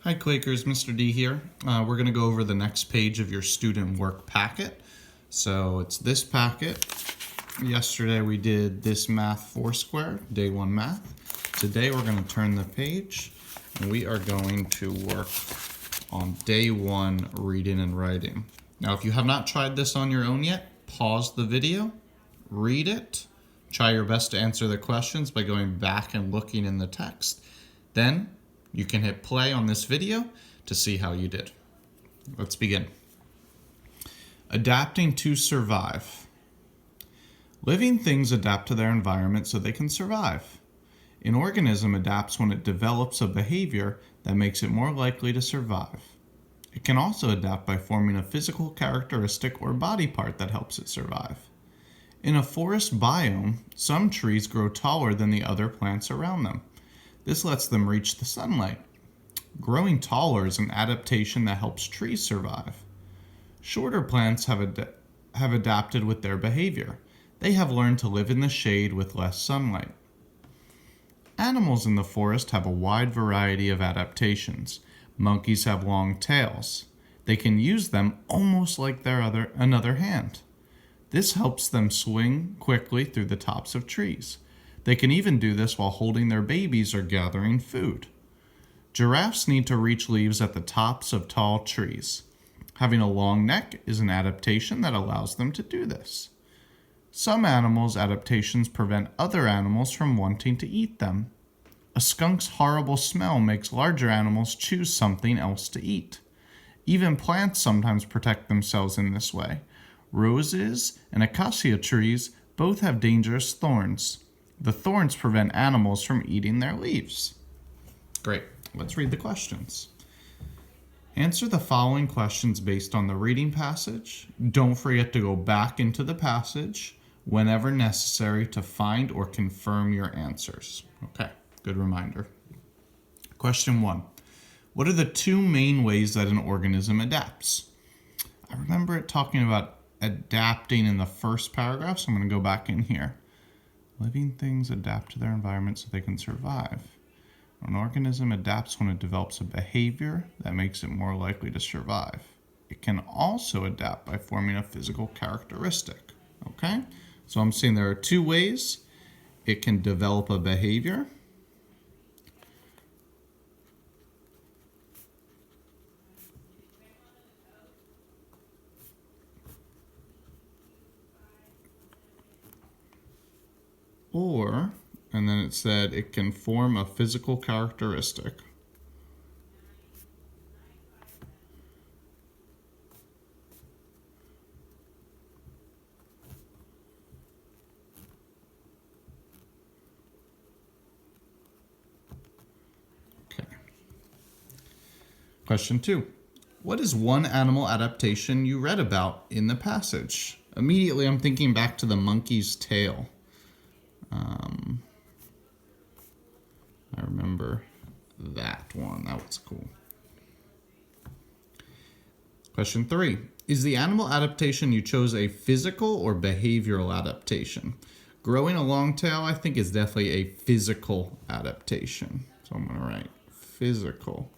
Hi Quakers, Mr. D here. We're going to go over the next page of your student work packet. So it's this packet. Yesterday we did this math foursquare, day one math. Today we're going to turn the page and we are going to work on day one reading and writing. Now if you have not tried this on your own yet, pause the video, read it, try your best to answer the questions by going back and looking in the text. Then you can hit play on this video to see how you did. Let's begin. Adapting to survive. Living things adapt to their environment so they can survive. An organism adapts when it develops a behavior that makes it more likely to survive. It can also adapt by forming a physical characteristic or body part that helps it survive. In a forest biome, some trees grow taller than the other plants around them. This lets them reach the sunlight. Growing taller is an adaptation that helps trees survive. Shorter plants have adapted with their behavior. They have learned to live in the shade with less sunlight. Animals in the forest have a wide variety of adaptations. Monkeys have long tails. They can use them almost like another hand. This helps them swing quickly through the tops of trees. They can even do this while holding their babies or gathering food. Giraffes need to reach leaves at the tops of tall trees. Having a long neck is an adaptation that allows them to do this. Some animals' adaptations prevent other animals from wanting to eat them. A skunk's horrible smell makes larger animals choose something else to eat. Even plants sometimes protect themselves in this way. Roses and acacia trees both have dangerous thorns. The thorns prevent animals from eating their leaves. Great. Let's read the questions. Answer the following questions based on the reading passage. Don't forget to go back into the passage whenever necessary to find or confirm your answers. Okay, good reminder. Question 1. What are the two main ways that an organism adapts? I remember it talking about adapting in the first paragraph, so I'm going to go back in here. Living things adapt to their environment so they can survive. An organism adapts when it develops a behavior that makes it more likely to survive. It can also adapt by forming a physical characteristic. Okay? So I'm saying there are two ways it can develop a behavior. And then it said it can form a physical characteristic. Okay. Question 2. What is one animal adaptation you read about in the passage? Immediately I'm thinking back to the monkey's tail. I remember that one. That was cool. Question 3. Is the animal adaptation you chose a physical or behavioral adaptation? Growing a long tail, I think, is definitely a physical adaptation. So I'm going to write physical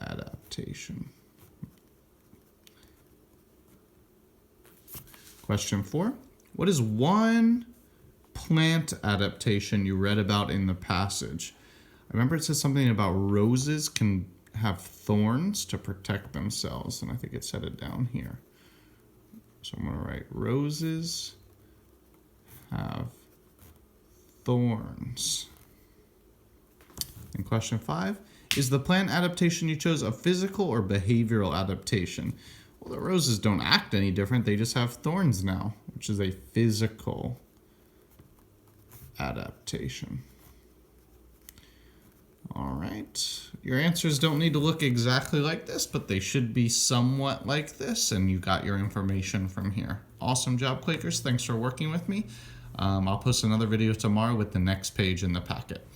adaptation. Question 4. What is one plant adaptation you read about in the passage? I remember it says something about roses can have thorns to protect themselves, and I think it said it down here. So I'm going to write roses have thorns. And question 5, is the plant adaptation you chose a physical or behavioral adaptation? Well, the roses don't act any different, they just have thorns now, which is a physical adaptation. All right, your answers don't need to look exactly like this, but they should be somewhat like this, and you got your information from here. Awesome job, Quakers. Thanks for working with me. I'll post another video tomorrow with the next page in the packet.